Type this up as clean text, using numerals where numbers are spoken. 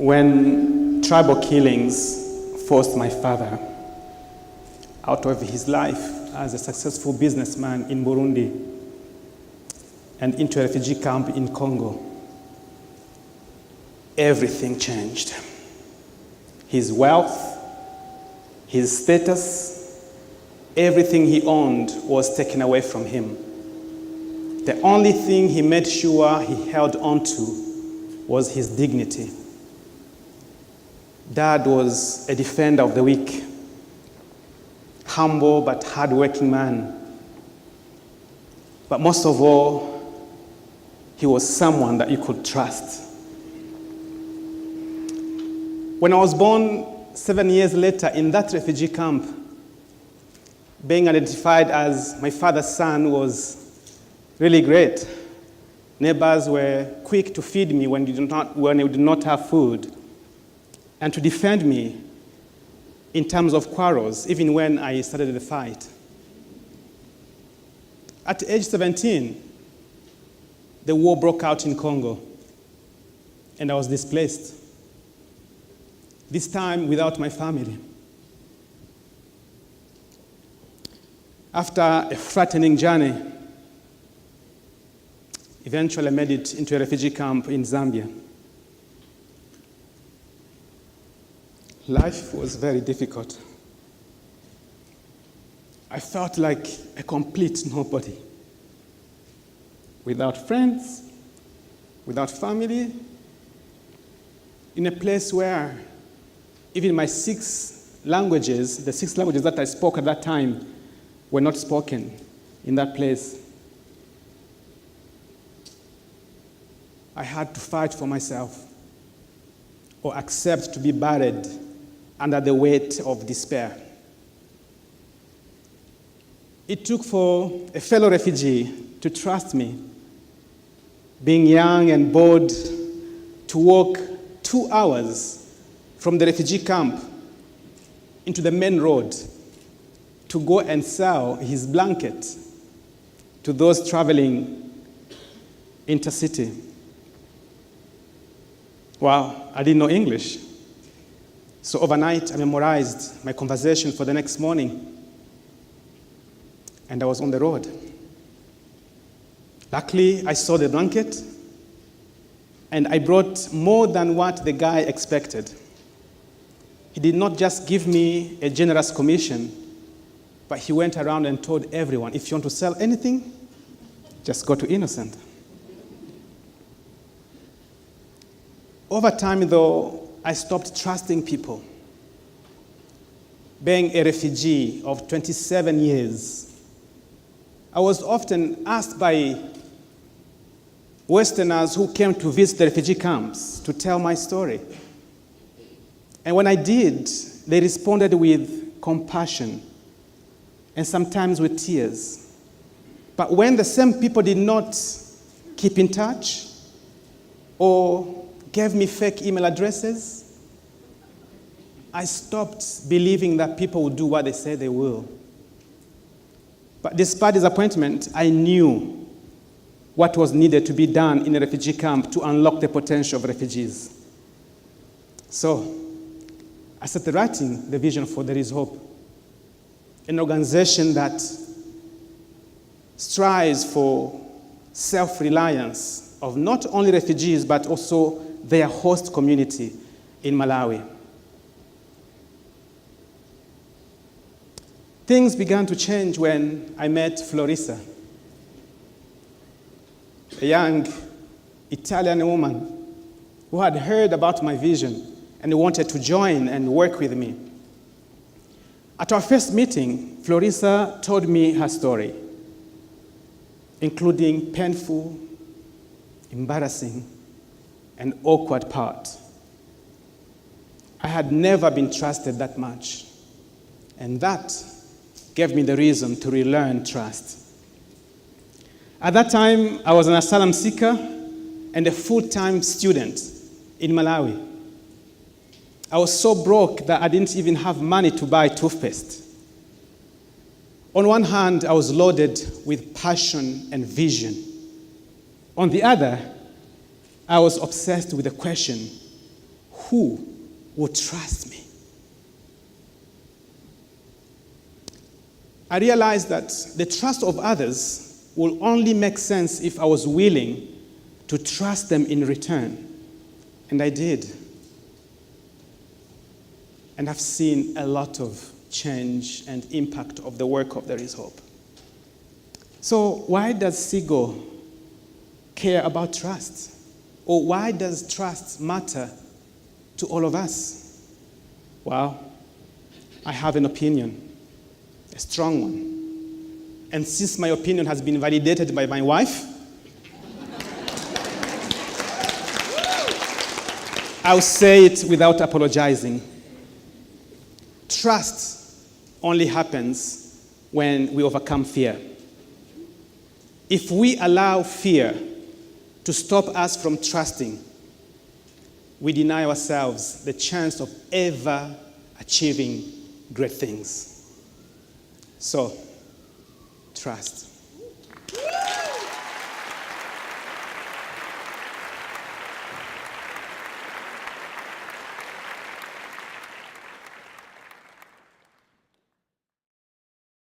When tribal killings forced my father out of his life as a successful businessman in Burundi and into a refugee camp in Congo, everything changed. His wealth, his status, everything he owned was taken away from him. The only thing he made sure he held on to was his dignity. Dad was a defender of the weak, humble but hardworking man. But most of all, he was someone that you could trust. When I was born 7 years later in that refugee camp, being identified as my father's son was really great. Neighbors were quick to feed me when I did not have food, and to defend me in terms of quarrels, even when I started the fight. At age 17, the war broke out in Congo, and I was displaced. This time without my family. After a frightening journey, eventually I made it into a refugee camp in Zambia. Life was very difficult. I felt like a complete nobody. Without friends, without family, in a place where even my 6 languages, the 6 languages that I spoke at that time, were not spoken in that place. I had to fight for myself or accept to be buried under the weight of despair. It took for a fellow refugee to trust me, being young and bold, to walk 2 hours from the refugee camp into the main road to go and sell his blanket to those traveling intercity. Well, I didn't know English. So overnight, I memorized my conversation for the next morning, and I was on the road. Luckily, I saw the blanket, and I brought more than what the guy expected. He did not just give me a generous commission, but he went around and told everyone, if you want to sell anything, just go to Innocent. Over time, though, I stopped trusting people. Being a refugee of 27 years, I was often asked by Westerners who came to visit the refugee camps to tell my story. And when I did, they responded with compassion and sometimes with tears. But when the same people did not keep in touch or gave me fake email addresses, I stopped believing that people would do what they say they will. But despite disappointment, I knew what was needed to be done in a refugee camp to unlock the potential of refugees. So I started writing the vision for There Is Hope, an organization that strives for self-reliance of not only refugees, but also their host community in Malawi. Things began to change when I met Florissa, a young Italian woman who had heard about my vision and wanted to join and work with me. At our first meeting, Florissa told me her story, including painful, embarrassing, and awkward part. I had never been trusted that much, and that gave me the reason to relearn trust. At that time, I was an asylum seeker and a full-time student in Malawi. I was so broke that I didn't even have money to buy toothpaste. On one hand, I was loaded with passion and vision. On the other, I was obsessed with the question, who will trust me? I realized that the trust of others will only make sense if I was willing to trust them in return. And I did. And I've seen a lot of change and impact of the work of There Is Hope. So why does Sigo care about trust? Or why does trust matter to all of us? Well, I have an opinion, a strong one. And since my opinion has been validated by my wife, I'll say it without apologizing. Trust only happens when we overcome fear. If we allow fear to stop us from trusting, we deny ourselves the chance of ever achieving great things. So, trust.